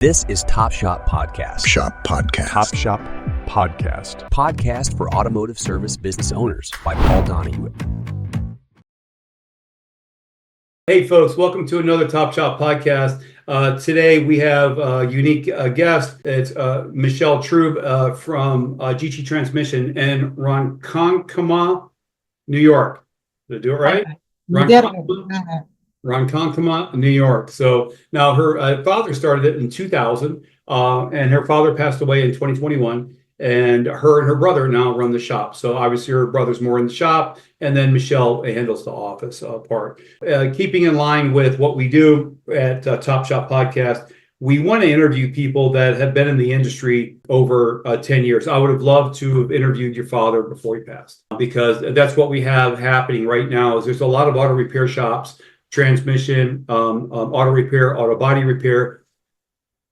This is Top Shop Podcast. Shop Podcast. Top Shop Podcast. Podcast for automotive service business owners by Paul Donahue. Hey folks, welcome to another Top Shop Podcast. Today we have a unique guest. It's Michelle Trube from GT Transmission in Ronkonkoma, New York. Did I do it right? Ronkonkoma, New York. So now her father started it in 2000, and her father passed away in 2021. And her brother now run the shop. So obviously her brother's more in the shop, and then Michelle handles the office part. Keeping in line with what we do at Top Shop Podcast, we want to interview people that have been in the industry over 10 years. I would have loved to have interviewed your father before he passed, because that's what we have happening right now. Is there's a lot of auto repair shops, transmission, auto repair, auto body repair.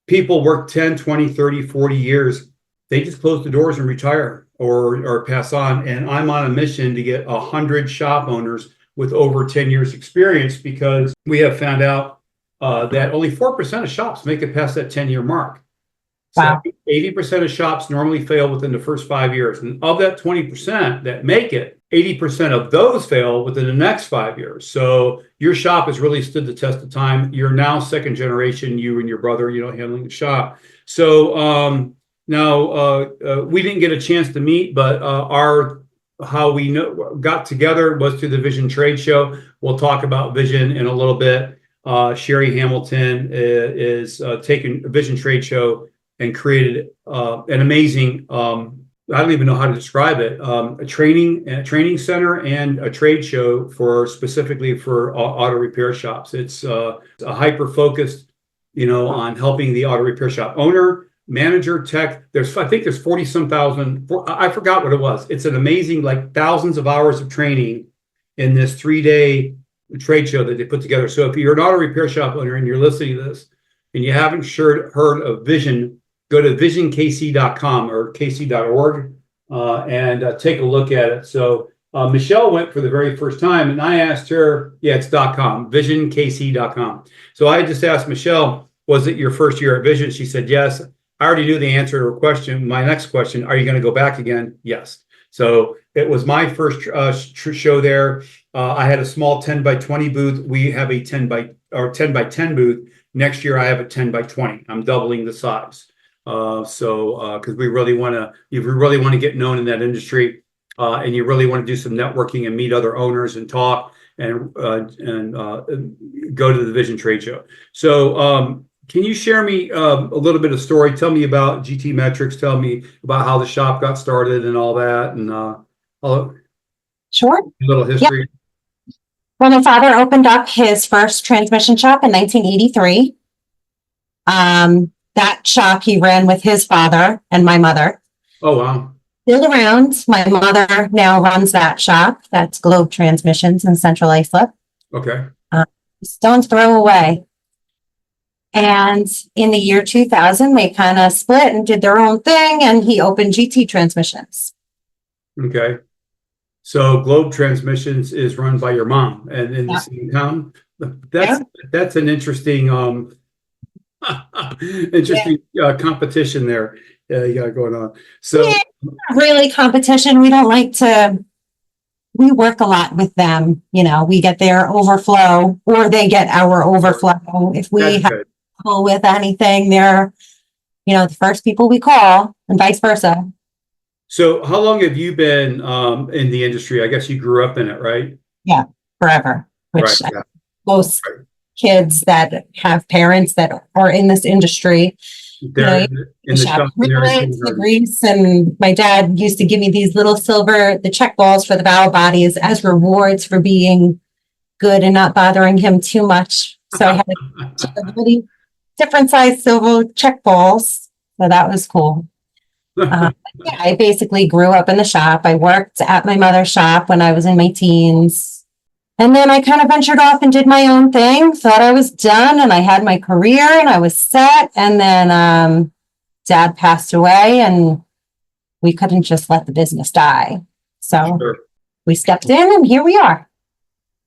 People work 10, 20, 30, 40 years. They just close the doors and retire or pass on. And I'm on a mission to get 100 shop owners with over 10 years experience, because we have found out that only 4% of shops make it past that 10-year mark. Wow. So 80% of shops normally fail within the first 5 years. And of that 20% that make it, 80% of those fail within the next 5 years. So your shop has really stood the test of time. You're now second generation, you and your brother, handling the shop. So, now, we didn't get a chance to meet, but how we got together was through the Vision Trade Show. We'll talk about Vision in a little bit. Sherry Hamilton is taking a Vision Trade Show and created an amazing, I don't even know how to describe it, a training center and a trade show specifically for auto repair shops. It's a hyper focused, on helping the auto repair shop owner, manager, tech. I think there's 40 some thousand. I forgot what it was. It's an amazing, thousands of hours of training in this 3-day trade show that they put together. So if you're an auto repair shop owner and you're listening to this and you haven't heard of Vision, go to visionkc.com or kc.org and take a look at it. So Michelle went for the very first time, and I asked her, it's .com, visionkc.com. So I just asked Michelle, was it your first year at Vision? She said yes. I already knew the answer to her question. My next question, are you going to go back again? Yes. So it was my first show there. I had a small 10 by 20 booth. We have a 10 by 10 booth. Next year, I have a 10 by 20. I'm doubling the size. Because we really want to, if you really want to get known in that industry, and you really want to do some networking and meet other owners and talk and go to the Vision Trade Show. So, can you share me a little bit of story? Tell me about GT Metrics. Tell me about how the shop got started and all that, and Sure. A little history. Yep. Well, my father opened up his first transmission shop in 1983. That shop he ran with his father and my mother. Oh, wow. Still around. My mother now runs that shop. That's Globe Transmissions in Central Islip. Okay. Stone's throw away. And in the year 2000, they kind of split and did their own thing, and he opened GT Transmissions. Okay. So Globe Transmissions is run by your mom and in the same town. That's an interesting competition there. You got going on. So not really competition. We don't like to. We work a lot with them. We get their overflow, or they get our overflow. If we have trouble with anything, they're, the first people we call, and vice versa. So how long have you been in the industry? I guess you grew up in it, right? Yeah, forever. Which most kids that have parents that are in this industry, they're in the shop. The grease, and my dad used to give me these little the check balls for the valve bodies as rewards for being good and not bothering him too much. So I had a really different size silver check balls. So that was cool. I basically grew up in the shop. I worked at my mother's shop when I was in my teens. And then I kind of ventured off and did my own thing, thought I was done, and I had my career and I was set. And then Dad passed away, and we couldn't just let the business die. So we stepped in, and here we are.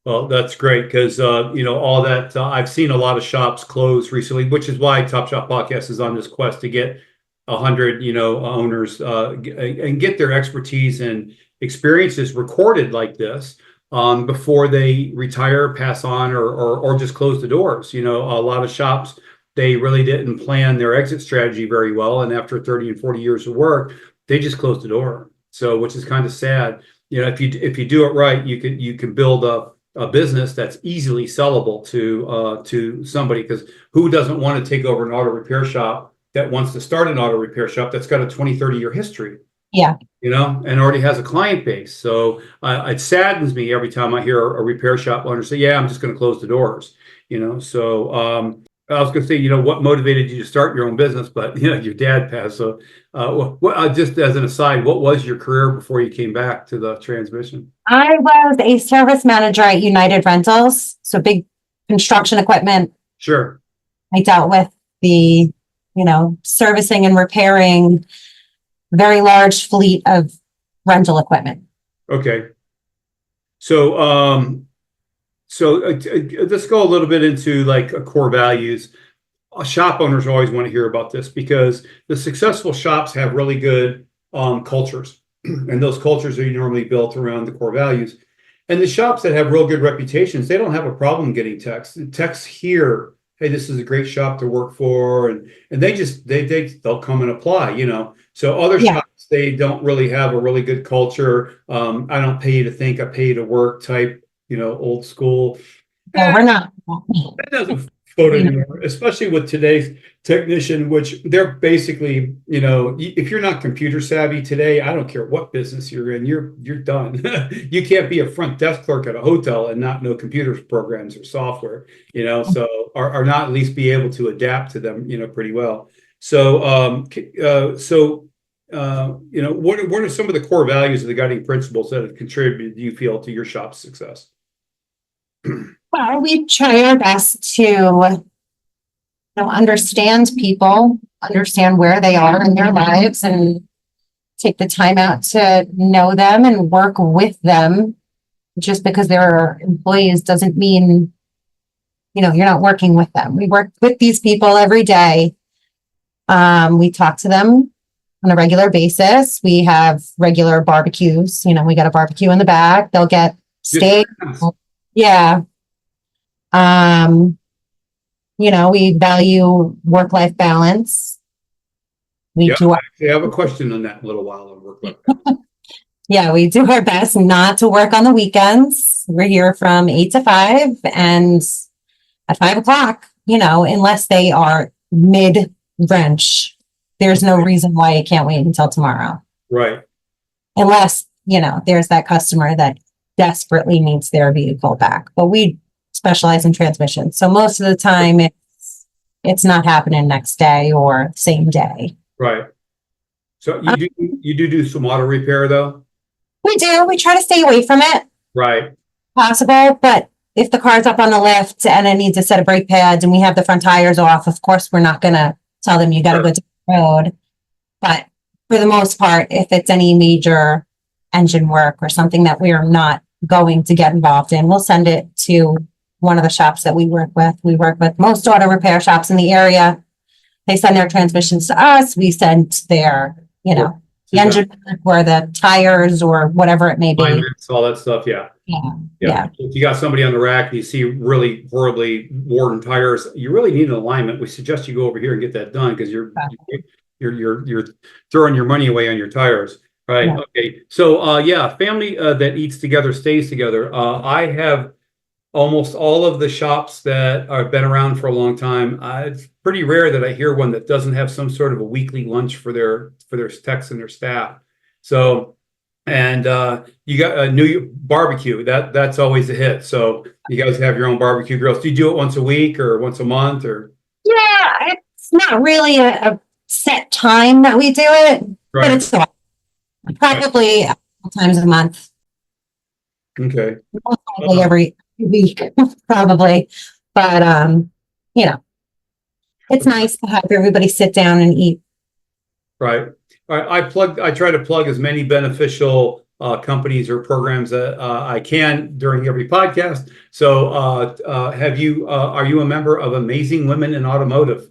Well, that's great because all that I've seen a lot of shops close recently, which is why Top Shop Podcast is on this quest to get 100 owners and get their expertise and experiences recorded like this before they retire, pass on, or just close the doors. A lot of shops, they really didn't plan their exit strategy very well, and after 30 and 40 years of work, they just closed the door. So, which is kind of sad. If you do it right, you can build a business that's easily sellable to somebody, because who doesn't want to take over an auto repair shop that wants to start an auto repair shop that's got a 20-30 year history, Yeah. and already has a client base. So it saddens me every time I hear a repair shop owner say, yeah, I'm just going to close the doors. So I was going to say, what motivated you to start your own business, but your dad passed. So just as an aside, what was your career before you came back to the transmission? I was a service manager at United Rentals, so big construction equipment. Sure. I dealt with the, servicing and repairing very large fleet of rental equipment. Okay. So let's go a little bit into like core values. Shop owners always want to hear about this because the successful shops have really good cultures, and those cultures are normally built around the core values. And the shops that have real good reputations, they don't have a problem getting texts. Texts here, hey, this is a great shop to work for, and they'll come and apply. So other shops, they don't really have a really good culture. I don't pay you to think, I pay you to work type. Old school. No, we're not. That doesn't float anymore, especially with today's technician, which they're basically, if you're not computer savvy today, I don't care what business you're in, you're done. You can't be a front desk clerk at a hotel and not know computer programs or software, so or not at least be able to adapt to them, pretty well. So, what are some of the core values of the guiding principles that have contributed, do you feel, to your shop's success? Well, we try our best to understand people, understand where they are in their lives, and take the time out to know them and work with them. Just because they're employees doesn't mean, you're not working with them. We work with these people every day. We talk to them on a regular basis. We have regular barbecues. We got a barbecue in the back. They'll get steak. Yeah. We value work-life balance. I have a question on that in a little while on work-life balance. Yeah, we do our best not to work on the weekends. We're here from 8 to 5, and at 5 o'clock, unless they are mid-wrench, there's no reason why it can't wait until tomorrow. Right. Unless, there's that customer that desperately needs their vehicle back. But we specialize in transmissions. So most of the time it's not happening next day or same day. Right. So you do some auto repair though? We do. We try to stay away from it. Right. Possible. But if the car's up on the lift and it needs a set of brake pads and we have the front tires off, of course, we're not going to tell them you got to go to the road. But for the most part, if it's any major engine work or something that we are not going to get involved in, we'll send it to one of the shops that we work with. We work with most auto repair shops in the area. They send their transmissions to us. We send their, the engine or the tires or whatever it may be. All that stuff. Yeah. Yeah. If you got somebody on the rack and you see really horribly worn tires, you really need an alignment. We suggest you go over here and get that done because you're throwing your money away on your tires. Right. Yeah. Okay. So, family that eats together stays together. I have almost all of the shops that have been around for a long time. It's pretty rare that I hear one that doesn't have some sort of a weekly lunch for their techs and their staff. So, and you got a new barbecue. That's always a hit. So you guys have your own barbecue grills. Do you do it once a week or once a month or? Yeah, it's not really a set time that we do it, right. But it's probably times a month. Okay. Probably every week, probably. But it's nice to have everybody sit down and eat. Right. I try to plug as many beneficial companies or programs that I can during every podcast. So are you a member of Amazing Women in Automotive?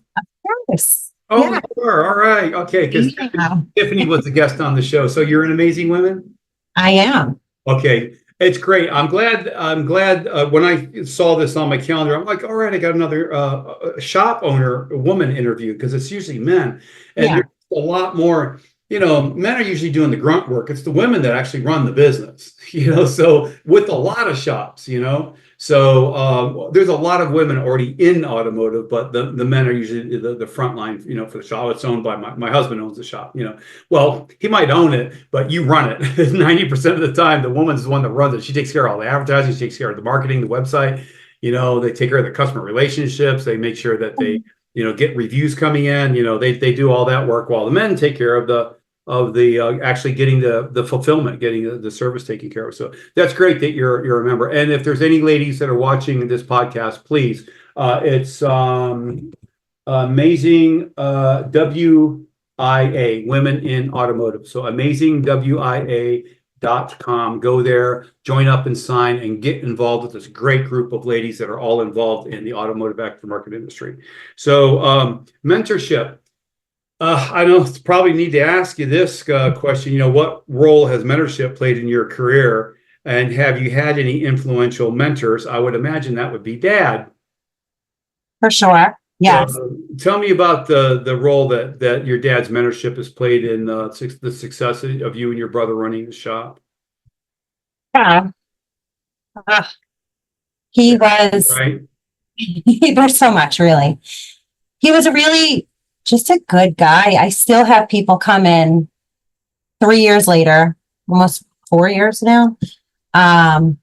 Yes. Oh, Yeah. you are. All right. Okay. Because Yeah. Tiffany was a guest on the show. So you're an Amazing Women? I am. Okay. It's great. I'm glad when I saw this on my calendar, I'm like, all right, I got another shop owner woman interview because it's usually men. And Yeah. there's a lot more, men are usually doing the grunt work. It's the women that actually run the business, so with a lot of shops, So there's a lot of women already in automotive, but the men are usually the front line, for the shop. It's owned by my husband owns the shop, Well, he might own it, but you run it. 90% of the time, the woman's the one that runs it. She takes care of all the advertising, she takes care of the marketing, the website. They take care of the customer relationships. They make sure that they, get reviews coming in. They do all that work while the men take care of the actually getting the fulfillment, getting the service taken care of. So that's great that you're a member. And if there's any ladies that are watching this podcast, please, it's Amazing WIA, Women in Automotive. So amazingwia.com. Go there, join up and sign and get involved with this great group of ladies that are all involved in the automotive aftermarket industry. So mentorship. I don't probably need to ask you this question. What role has mentorship played in your career? And have you had any influential mentors? I would imagine that would be Dad. For sure. Yes. Tell me about the role that your dad's mentorship has played in the success of you and your brother running the shop. Yeah. He was, Right. there's so much, really. He was just a good guy. I still have people come in 3 years later, almost 4 years now, asking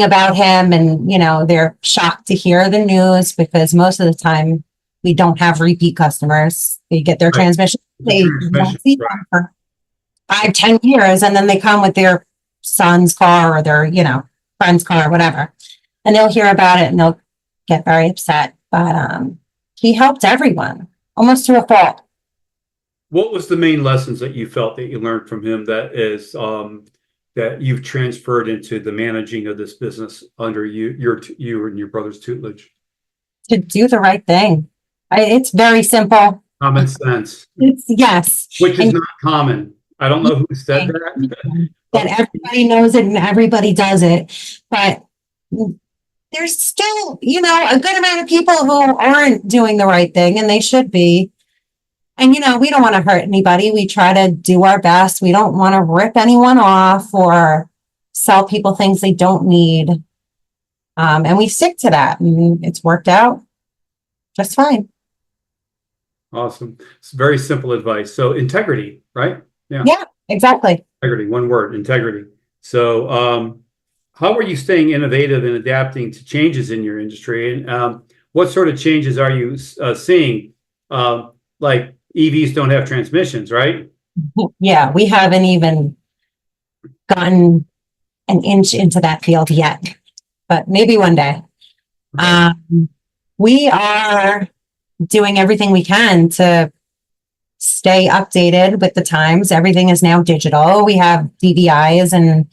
about him, and they're shocked to hear the news because most of the time we don't have repeat customers. They get their transmission, they don't see them for 5-10 years, and then they come with their son's car or their friend's car or whatever, and they'll hear about it and they'll get very upset. But he helped everyone almost to a fault. What was the main lessons that you felt that you learned from him that is that you've transferred into the managing of this business under you and your brother's tutelage? To do the right thing. It's very simple. Common sense. Yes. Which is not common. I don't know who said that. That everybody knows it and everybody does it. But there's still, a good amount of people who aren't doing the right thing, and they should be. And, we don't want to hurt anybody. We try to do our best. We don't want to rip anyone off or sell people things they don't need. And we stick to that, and it's worked out just fine. Awesome. It's very simple advice. So integrity, right? Yeah, exactly. Integrity, one word, integrity. So how are you staying innovative and adapting to changes in your industry? And what sort of changes are you seeing? Like EVs don't have transmissions, right? Yeah, we haven't even gotten an inch into that field yet, but maybe one day. We are doing everything we can to stay updated with the times. Everything is now digital. We have DVIs, and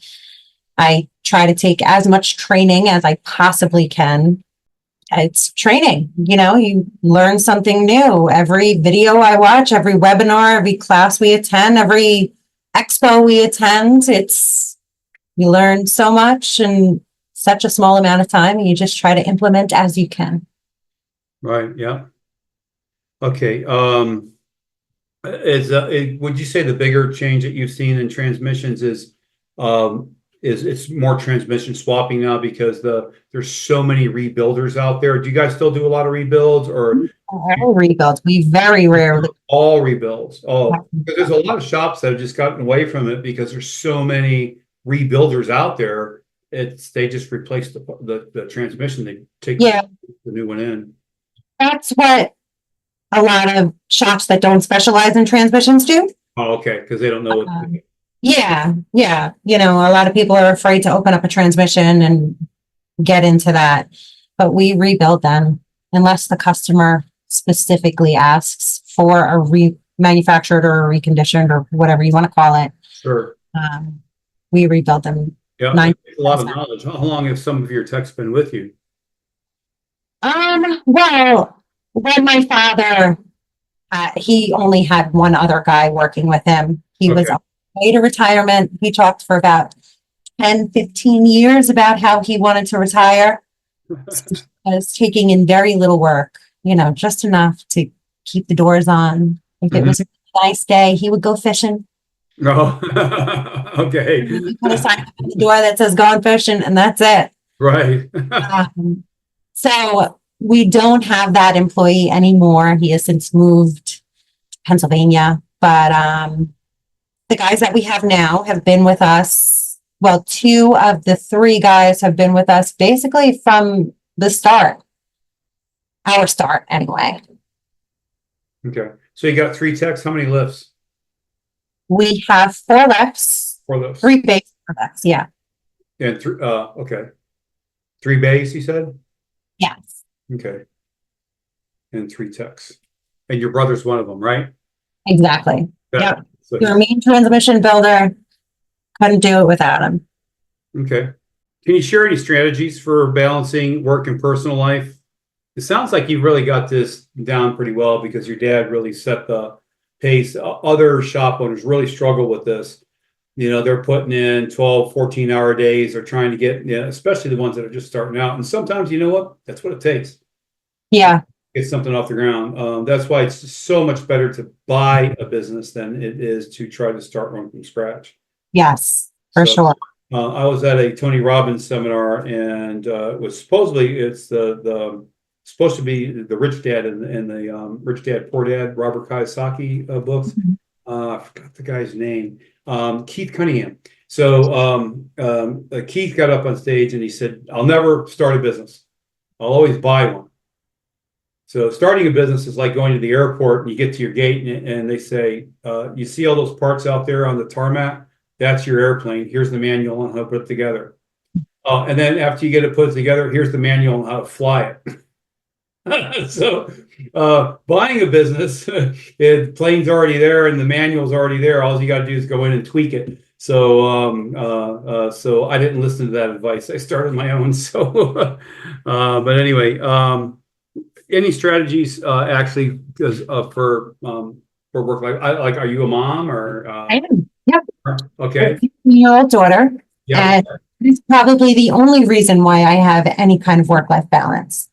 I try to take as much training as I possibly can. It's training, you learn something new. Every video I watch, every webinar, every class we attend, every expo we attend, you learn so much in such a small amount of time, and you just try to implement as you can. Right. Yeah. Okay. Would you say the bigger change that you've seen in transmissions is it's more transmission swapping now because there's so many rebuilders out there? Do you guys still do a lot of rebuilds, or all rebuilds? We very rarely all rebuilds. Oh, because there's a lot of shops that have just gotten away from it because there's so many rebuilders out there. They just replace the transmission. They take the new one in. That's what a lot of shops that don't specialize in transmissions do. Oh, okay, because they don't know what to do. Yeah. A lot of people are afraid to open up a transmission and get into that, but we rebuild them unless the customer specifically asks for a remanufactured or a reconditioned or whatever you want to call it. Sure. We rebuilt them Yeah, nine. that's a lot of knowledge. How long have some of your techs been with you? Well, when my father, he only had one other guy working with him. He was Okay. on his way to retirement. He talked for about 10, 15 years about how he wanted to retire. I was taking in very little work, just enough to keep the doors on. If it Mhm. was a nice day, he would go fishing. No. Okay. You put a sign up at the door that says going fishing, and that's it. Right. Um, so we don't have that employee anymore. He has since moved to Pennsylvania, but the guys that we have now have been with us. Well, two of the three guys have been with us basically from the start. Our start, anyway. Okay. So you got 3 techs. How many lifts? We have 4 lifts, 4 lifts. 3 base lifts. Yeah. And okay. 3 bays, you said? Yes. Okay. And 3 techs. And your brother's one of them, right? Exactly. Yeah. Yep. So Your main transmission builder. Couldn't do it without him. okay. Can you share any strategies for balancing work and personal life? It sounds like you really got this down pretty well because your dad really set the pace. Other shop owners really struggle with this. They're putting in 12, 14-hour days. They're trying to get, especially the ones that are just starting out. And sometimes, you know what? That's what it takes. Yeah. Get something off the ground. That's why it's so much better to buy a business than it is to try to start one from scratch. Yes, for sure. I was at a Tony Robbins seminar, and it was it's the supposed to be the Rich Dad and the Rich Dad Poor Dad Robert Kiyosaki books. I forgot the guy's name. Keith Cunningham. So Keith got up on stage and he said, "I'll never start a business. I'll always buy one." So starting a business is like going to the airport and you get to your gate and they say, "You see all those parts out there on the tarmac? That's your airplane. Here's the manual on how to put it together. And then after you get it put together, here's the manual on how to fly it." So buying a business, the plane's already there and the manual's already there. All you got to do is go in and tweak it. So I didn't listen to that advice. I started my own. So, but anyway, any strategies actually because for work life? Are you a mom or? I am. Yep. Okay. 15-year-old daughter. Yeah. And it's probably the only reason why I have any kind of work-life balance.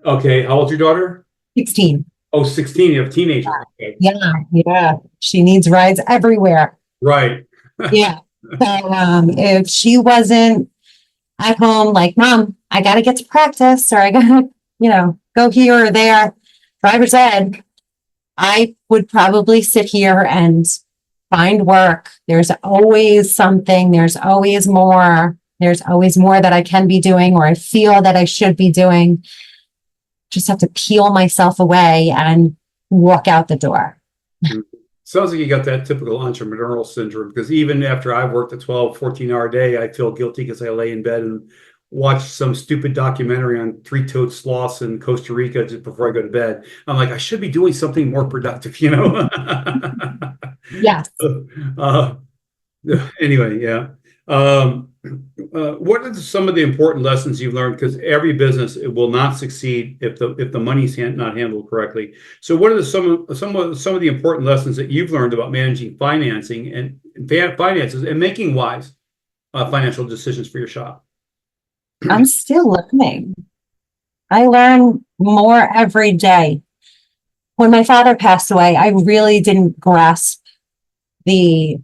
Okay. How old's your daughter? 16. Oh, 16. You have a teenager. Okay. Yeah. She needs rides everywhere. Right. Yeah. So if she wasn't at home, like, Mom, I got to get to practice, or I got to, go here or there, driver's ed, I would probably sit here and find work. There's always something. There's always more. There's always more that I can be doing or I feel that I should be doing. Just have to peel myself away and walk out the door. Sounds like you got that typical entrepreneurial syndrome, because even after I've worked a 12, 14-hour day, I feel guilty because I lay in bed and watch some stupid documentary on 3-toed sloths in Costa Rica just before I go to bed. I'm like, I should be doing something more productive, Yes. Anyway, yeah. What are some of the important lessons you've learned? Because every business, it will not succeed if the money's not handled correctly. So, what are some of the important lessons that you've learned about managing financing and finances and making wise financial decisions for your shop? I'm still learning. I learn more every day. When my father passed away, I really didn't grasp the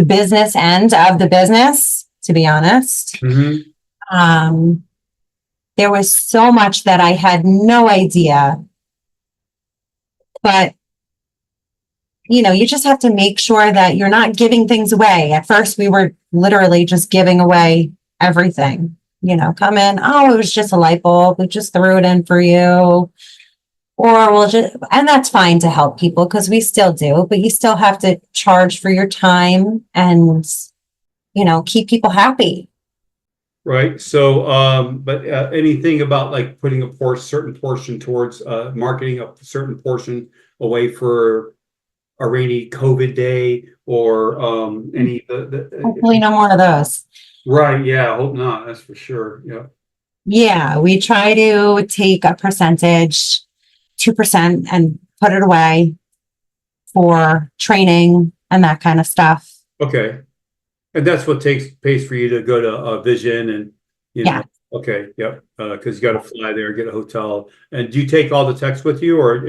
business end of the business, to be honest. Mm-hmm. There was so much that I had no idea. But, you just have to make sure that you're not giving things away. At first, we were literally just giving away everything. Come in, oh, it was just a light bulb. We just threw it in for you. Or and that's fine to help people because we still do, but you still have to charge for your time and, keep people happy. Right. So, but anything about like putting a certain portion towards marketing, a certain portion away for a rainy COVID day or any Hopefully no more of those. right. Yeah, I hope not. That's for sure. Yeah. Yeah, we try to take a percentage, 2%, and put it away for training and that kind of stuff. Okay. And that's what pays for you to go to Vision and, Yeah. okay. Yep. Because you got to fly there, get a hotel. And do you take all the techs with you or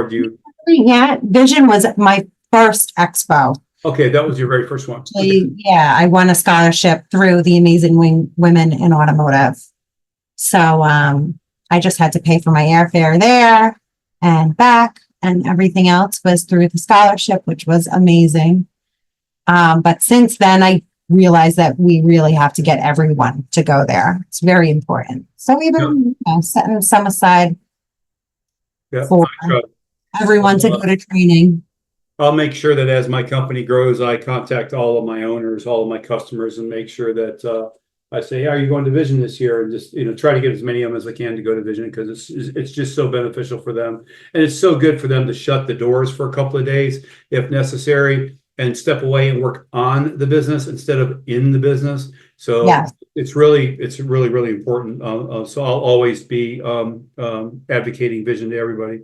do you? Yeah, Vision was my first expo. Okay. That was your very first one. Okay. Actually, yeah, I won a scholarship through the Amazing Women in Automotive. So I just had to pay for my airfare there and back, and everything else was through the scholarship, which was amazing. But since then, I realized that we really have to get everyone to go there. It's very important. So we've been setting some aside Yeah. for everyone to go to training. I'll make sure that as my company grows, I contact all of my owners, all of my customers, and make sure that I say, "Hey, are you going to Vision this year?" And just try to get as many of them as I can to go to Vision because it's just so beneficial for them, and it's so good for them to shut the doors for a couple of days if necessary and step away and work on the business instead of in the business. So Yes. it's really really important. So I'll always be advocating Vision to everybody.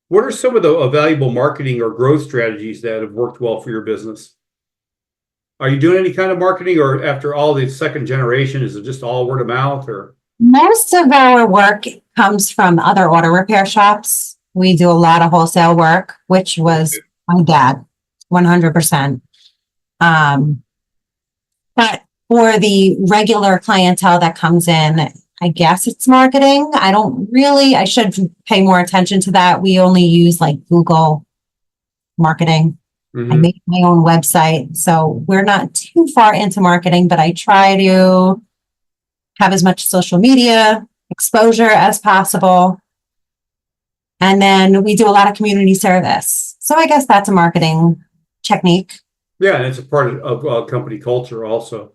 What are some of the valuable marketing or growth strategies that have worked well for your business? Are you doing any kind of marketing, or after all the second generation, is it just all word of mouth? Or Most of our work comes from other auto repair shops. We do a lot of wholesale work, which was my dad, 100%. But for the regular clientele that comes in, I guess it's marketing. I should pay more attention to that. We only use like Google marketing. I make my own website. So we're not too far into marketing, but I try to have as much social media exposure as possible. And then we do a lot of community service. So I guess that's a marketing technique. Yeah, and it's a part of company culture also.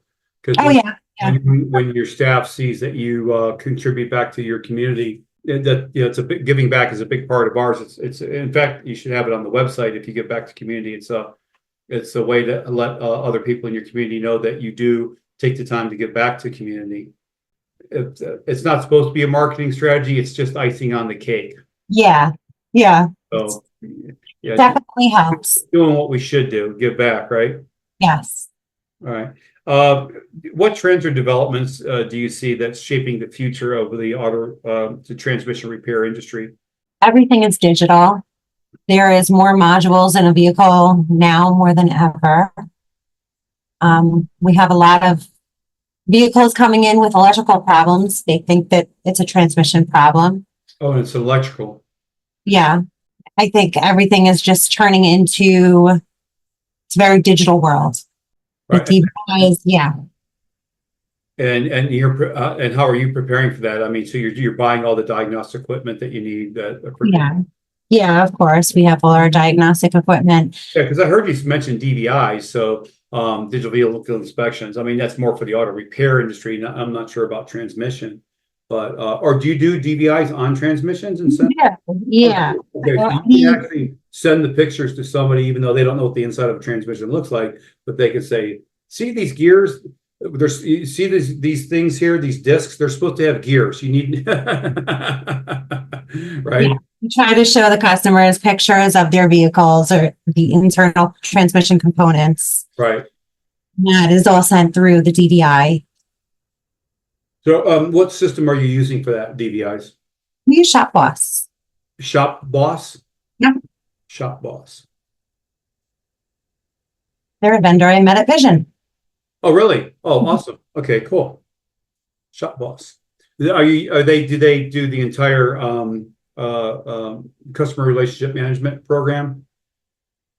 Oh, yeah. When your staff sees that you contribute back to your community, that it's a big, giving back is a big part of ours. It's in fact, you should have it on the website. If you give back to community, it's a way to let other people in your community know that you do take the time to give back to community. It's not supposed to be a marketing strategy. It's just icing on the cake. Yeah. So yeah, Definitely helps. doing what we should do, give back, right? Yes. All right. What trends or developments do you see that's shaping the future of the transmission repair industry? Everything is digital. There is more modules in a vehicle now more than ever. We have a lot of vehicles coming in with electrical problems. They think that it's a transmission problem. Oh, and it's electrical. Yeah. I think everything is just turning into it's a very digital world. Right. The DVIs, yeah. And how are you preparing for that? I mean, so you're buying all the diagnostic equipment that you need Yeah, of course. We have all our diagnostic equipment. Yeah, because I heard you mention DVIs, so digital vehicle inspections. I mean, that's more for the auto repair industry. I'm not sure about transmission, but or do you do DVIs on transmissions and send? Yeah. Okay, so you can actually send the pictures to somebody, even though they don't know what the inside of a transmission looks like, but they can say, "See these gears? You see these things here, these discs. They're supposed to have gears. You need right." Yeah. We try to show the customers pictures of their vehicles or the internal transmission components. Right. That is all sent through the DVI. So, what system are you using for that DVIs? We use Shop Boss. Shop Boss? Yeah. Shop Boss. They're a vendor I met at Vision. Oh, really? Oh, awesome. Okay, cool. Shop Boss. Do they do the entire customer relationship management program?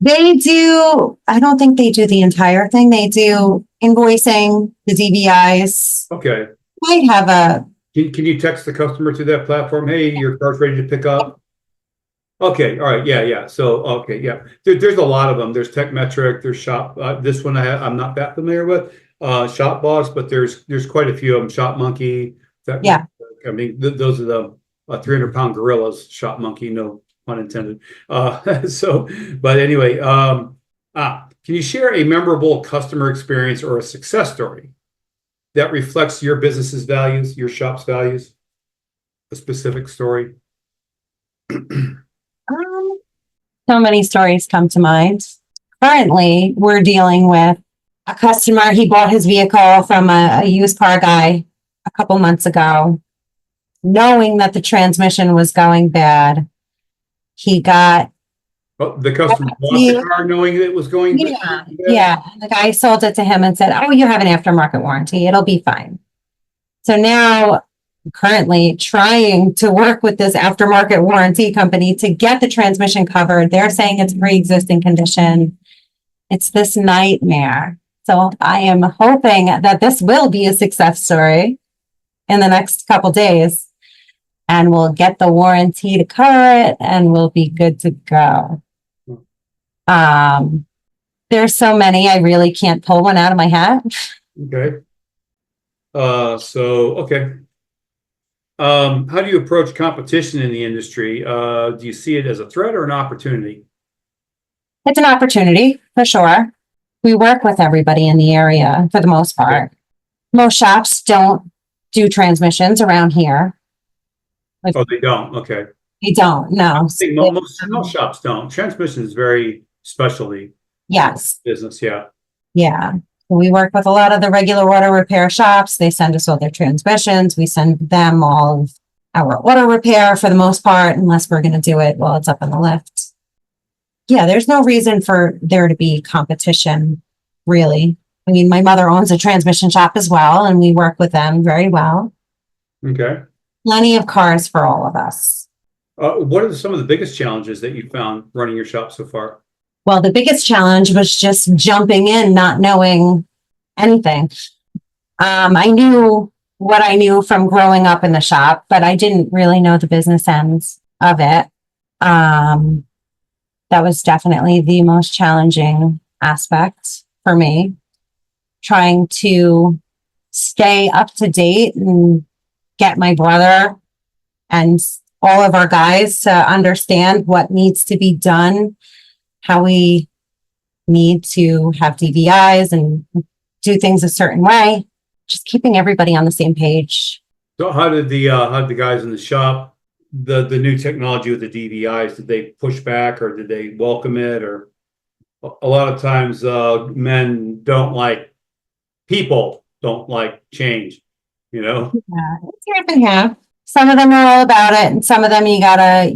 They do, I don't think they do the entire thing. They do invoicing, the DVIs. Okay. Might have a. Can you text the customer to that platform? Hey, your car's ready to pick up. Okay. All right. Yeah. So, okay. Yeah. There's a lot of them. There's TechMetric, there's Shop. This one I'm not that familiar with, Shop Boss, but there's quite a few of them. Shop Monkey. I mean, those are the 300-pound gorillas. Shop Monkey, no pun intended. But anyway, can you share a memorable customer experience or a success story that reflects your business's values, your shop's values? A specific story? So many stories come to mind. Currently, we're dealing with a customer. He bought his vehicle from a used car guy a couple months ago, knowing that the transmission was going bad. He got The customer bought the car knowing it was going bad? Yeah. The guy sold it to him and said, "Oh, you have an aftermarket warranty. It'll be fine." So now, currently trying to work with this aftermarket warranty company to get the transmission covered. They're saying it's pre-existing condition. It's this nightmare. So I am hoping that this will be a success story in the next couple days, and we'll get the warranty to cover it and we'll be good to go. There's so many, I really can't pull one out of my hat. Okay. Okay. How do you approach competition in the industry? Do you see it as a threat or an opportunity? It's an opportunity for sure. We work with everybody in the area for the most part. Okay. Most shops don't do transmissions around here. Oh, they don't. Okay. They don't, no. I think most shops don't. Transmission is very specialty Yes, business. Yeah. yeah. We work with a lot of the regular auto repair shops. They send us all their transmissions. We send them all of our auto repair for the most part, unless we're going to do it while it's up in the lift. Yeah, there's no reason for there to be competition, really. I mean, my mother owns a transmission shop as well, and we work with them very well. Okay. Plenty of cars for all of us. What are some of the biggest challenges that you found running your shop so far? Well, the biggest challenge was just jumping in, not knowing anything. I knew what I knew from growing up in the shop, but I didn't really know the business ends of it. That was definitely the most challenging aspect for me, trying to stay up to date and get my brother and all of our guys to understand what needs to be done, how we need to have DVIs and do things a certain way, just keeping everybody on the same page. So how did the guys in the shop, the new technology with the DVIs, did they push back or did they welcome it? Or a lot of times men people don't like change, you know? Yeah, it's half and half. Some of them are all about it, and some of them you gotta,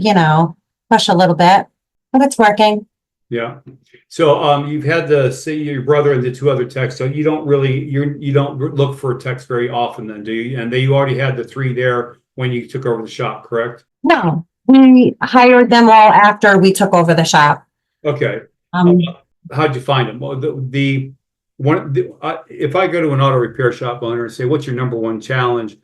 push a little bit, but it's working. Yeah. So you've had your brother and the two other techs. So you don't look for techs very often then, do you? And you already had the three there when you took over the shop, correct? No, we hired them all after we took over the shop. Okay. How'd you find them? Well, if I go to an auto repair shop owner and say, "What's your number one challenge?"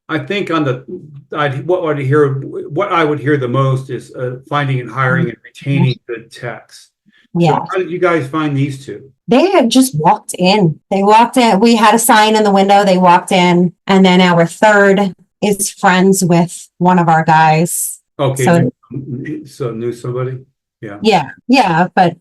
I think what I would hear the most is finding and hiring and retaining good techs. Yeah. So how did you guys find these two? They had just walked in. We had a sign in the window. They walked in, and then our third is friends with one of our guys. Okay. So knew somebody? Yeah. Yeah. But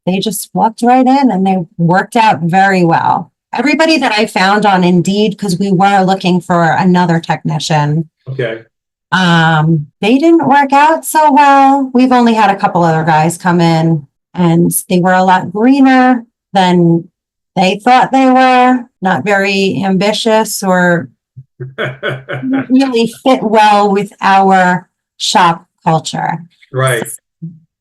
they just walked right in and they worked out very well. Everybody that I found on Indeed, because we were looking for another technician. Okay. They didn't work out so well. We've only had a couple other guys come in, and they were a lot greener than they thought they were. Not very ambitious or really fit well with our shop culture. Right.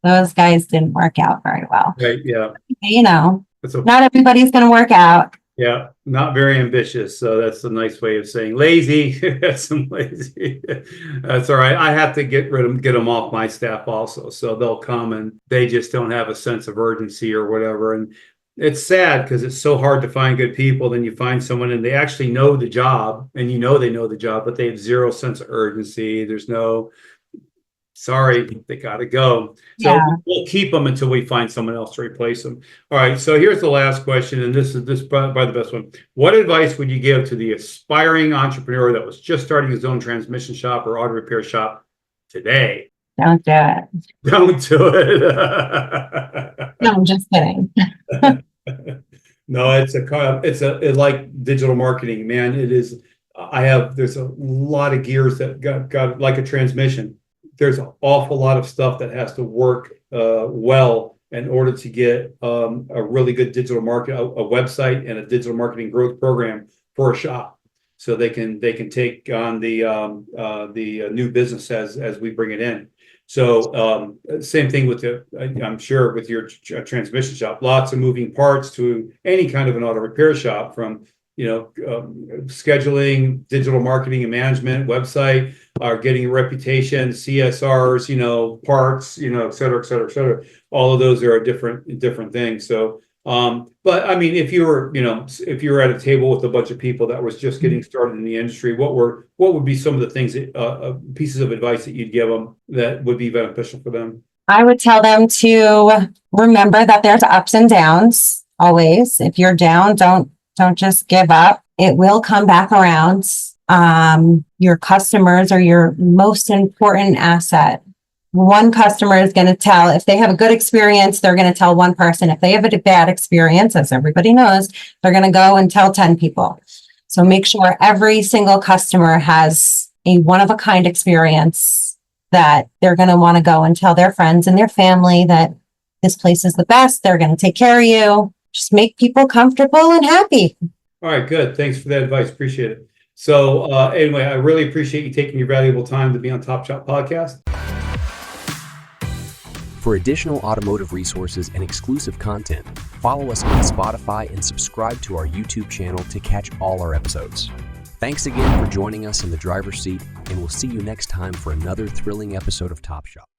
Those guys didn't work out very well. Right. Yeah. Not everybody's going to work out. Yeah, not very ambitious. So that's a nice way of saying lazy. That's lazy. That's all right. I have to get them off my staff also. So they'll come and they just don't have a sense of urgency or whatever. And it's sad because it's so hard to find good people. Then you find someone and they actually know the job, and they know the job, but they have zero sense of urgency. There's no, sorry, they got to go. So we'll keep them until we find someone else to replace them. All right. So here's the last question. And this is by the best one. What advice would you give to the aspiring entrepreneur that was just starting his own transmission shop or auto repair shop today? Don't do it. Don't do it. No, I'm just kidding. No, it's like digital marketing, man. It is. There's a lot of gears that got like a transmission. There's an awful lot of stuff that has to work well in order to get a really good digital market, a website and a digital marketing growth program for a shop, so they can take on the new business as we bring it in. So same thing with I'm sure with your transmission shop, lots of moving parts to any kind of an auto repair shop, from scheduling, digital marketing and management, website, getting a reputation, CSRs, parts, et cetera, et cetera, et cetera. All of those are a different things. So, but I mean, if you were at a table with a bunch of people that was just getting started in the industry, what would be some of the things pieces of advice that you'd give them that would be beneficial for them? I would tell them to remember that there's ups and downs always. If you're down, don't just give up. It will come back around. Your customers are your most important asset. One customer is going to tell, if they have a good experience, they're going to tell one person. If they have a bad experience, as everybody knows, they're going to go and tell 10 people. So make sure every single customer has a one-of-a-kind experience that they're going to want to go and tell their friends and their family that this place is the best. They're going to take care of you. Just make people comfortable and happy. All right, good. Thanks for that advice. Appreciate it. So anyway, I really appreciate you taking your valuable time to be on Top Shop Podcast. For additional automotive resources and exclusive content, follow us on Spotify and subscribe to our YouTube channel to catch all our episodes. Thanks again for joining us in the driver's seat, and we'll see you next time for another thrilling episode of Top Shop.